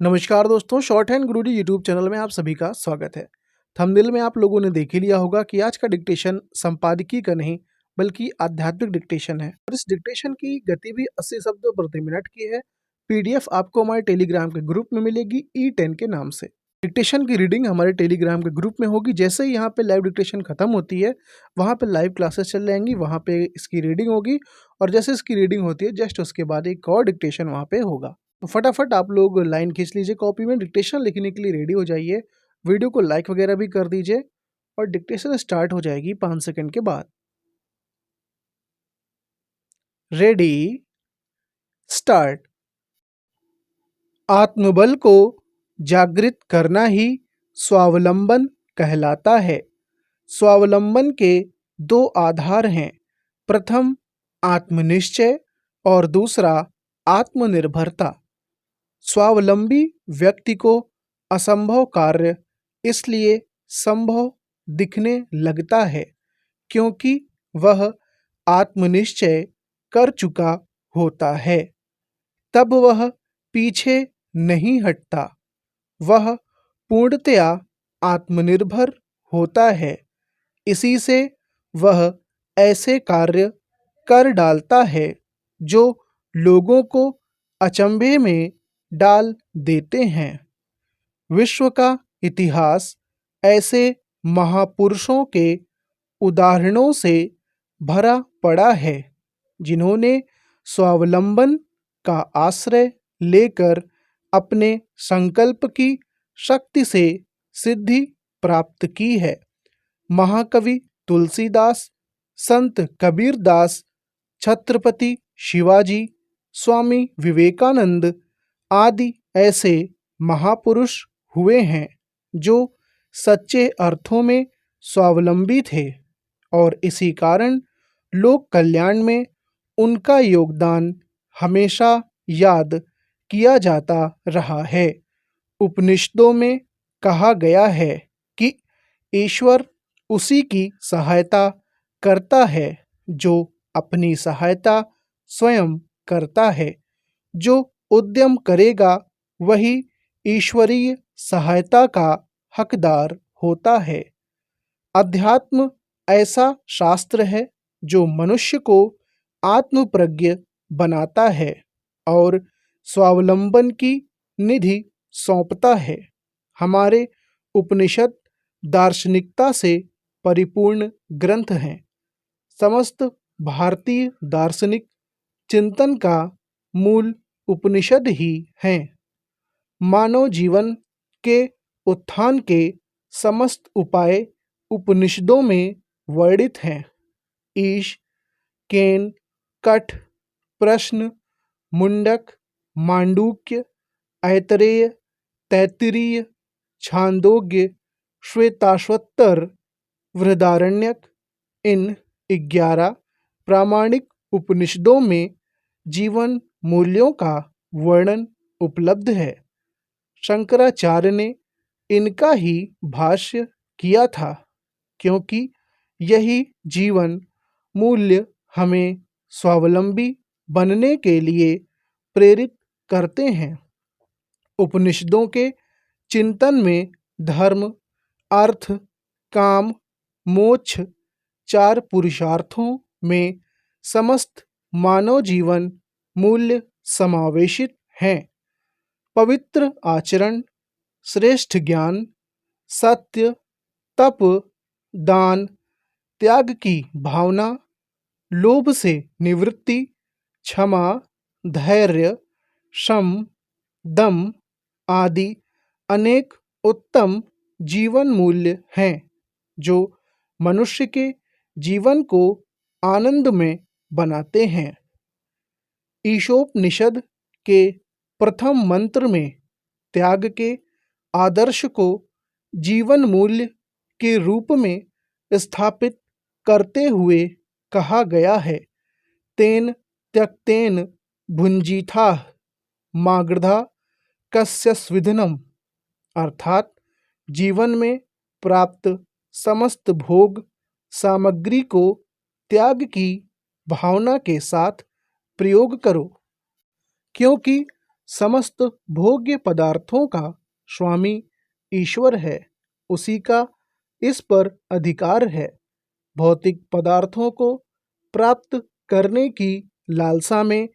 नमस्कार दोस्तों, short hand गुरुजी YouTube channel में आप सभी का स्वागत है। थंबनेल में आप लोगों ने देख ही लिया होगा कि आज का डिक्टेशन संपादकीय का नहीं बल्कि आध्यात्मिक डिक्टेशन है और इस डिक्टेशन की गति भी 80 शब्द प्रति मिनट की है। पीडीएफ आपको हमारे टेलीग्राम के ग्रुप में मिलेगी E10 के नाम से। डिक्टेशन की रीडिंग हमारे टेलीग्राम के ग्रुप में होगी। जैसे ही यहाँ पे लाइव डिक्टेशन खत्म होती है वहाँ पे लाइव क्लासेस चल जाएंगी, वहाँ पे इसकी रीडिंग होगी और जैसे इसकी रीडिंग होती है जस्ट उसके बाद एक और डिक्टेशन वहाँ पे होगा। तो फटाफट आप लोग लाइन खींच लीजिए, कॉपी में डिक्टेशन लिखने के लिए रेडी हो जाइए। वीडियो को लाइक वगैरह भी कर दीजिए और डिक्टेशन स्टार्ट हो जाएगी 5 सेकंड के बाद। Ready, start. आत्मबल को जागृत करना ही स्वावलंबन कहलाता है। स्वावलंबन के दो आधार हैं, प्रथम आत्मनिश्चय और दूसरा आत्मनिर्भरता। स्वावलंबी व्यक्ति को असंभव कार्य इसलिए संभव दिखने लगता है क्योंकि वह आत्मनिश्चय कर चुका होता है। तब वह पीछे नहीं हटता, वह पूर्णतया आत्मनिर्भर होता है। इसी से वह ऐसे कार्य कर डालता है जो लोगों को अचंभे में डाल देते हैं। विश्व का इतिहास ऐसे महापुरुषों के उदाहरणों से भरा पड़ा है जिन्होंने स्वावलंबन का आश्रय लेकर अपने संकल्प की शक्ति से सिद्धि प्राप्त की है। महाकवि तुलसीदास, संत कबीरदास, छत्रपति शिवाजी, स्वामी विवेकानंद आदि ऐसे महापुरुष हुए हैं जो सच्चे अर्थों में स्वावलंबी थे और इसी कारण लोक कल्याण में उनका योगदान हमेशा याद किया जाता रहा है। उपनिषदों में कहा गया है कि ईश्वर उसी की सहायता करता है जो अपनी सहायता स्वयं करता है। जो उद्यम करेगा वही ईश्वरीय सहायता का हकदार होता है। अध्यात्म ऐसा शास्त्र है जो मनुष्य को आत्मप्रज्ञ बनाता है और स्वावलंबन की निधि सौंपता है। हमारे उपनिषद दार्शनिकता से परिपूर्ण ग्रंथ हैं। समस्त भारतीय दार्शनिक चिंतन का मूल उपनिषद ही हैं। मानव जीवन के उत्थान के समस्त उपाय उपनिषदों में वर्णित हैं। ईश, केन, कठ, प्रश्न, मुंडक, मांडूक्य, ऐतरेय, तैत्तिरीय, छांदोग्य, श्वेताश्वत्तर, बृहदारण्यक, इन 11 प्रामाणिक उपनिषदों में जीवन मूल्यों का वर्णन उपलब्ध है। शंकराचार्य ने इनका ही भाष्य किया था क्योंकि यही जीवन मूल्य हमें स्वावलंबी बनने के लिए प्रेरित करते हैं। उपनिषदों के चिंतन में धर्म, अर्थ, काम, मोक्ष 4 पुरुषार्थों में समस्त मानव जीवन मूल्य समावेशित हैं। पवित्र आचरण, श्रेष्ठ ज्ञान, सत्य, तप, दान, त्याग की भावना, लोभ से निवृत्ति, क्षमा, धैर्य, शम, दम आदि अनेक उत्तम जीवन मूल्य हैं जो मनुष्य के जीवन को आनंदमय बनाते हैं। ईशोपनिषद के प्रथम मंत्र में त्याग के आदर्श को जीवन मूल्य के रूप में स्थापित करते हुए कहा गया है, तेन त्यक्तेन भुंजीथाः मागधा कस्य स्विधनम, अर्थात जीवन में प्राप्त समस्त भोग सामग्री को त्याग की भावना के साथ प्रयोग करो क्योंकि समस्त भोग्य पदार्थों का स्वामी ईश्वर है, उसी का इस पर अधिकार है। भौतिक पदार्थों को प्राप्त करने की लालसा में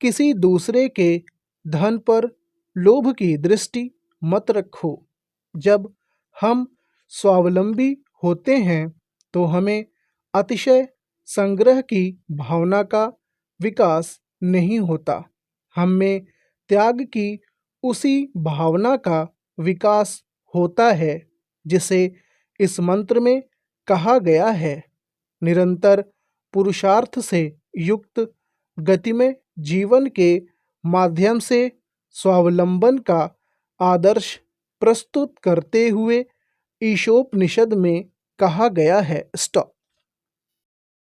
किसी दूसरे के धन पर लोभ की दृष्टि मत रखो। जब हम स्वावलंबी होते हैं तो हमें अतिशय संग्रह की भावना का विकास नहीं होता, हम में त्याग की उसी भावना का विकास होता है जिसे इस मंत्र में कहा गया है। निरंतर पुरुषार्थ से युक्त गतिमय जीवन के माध्यम से स्वावलंबन का आदर्श प्रस्तुत करते हुए ईशोपनिषद में कहा गया है। स्टॉप।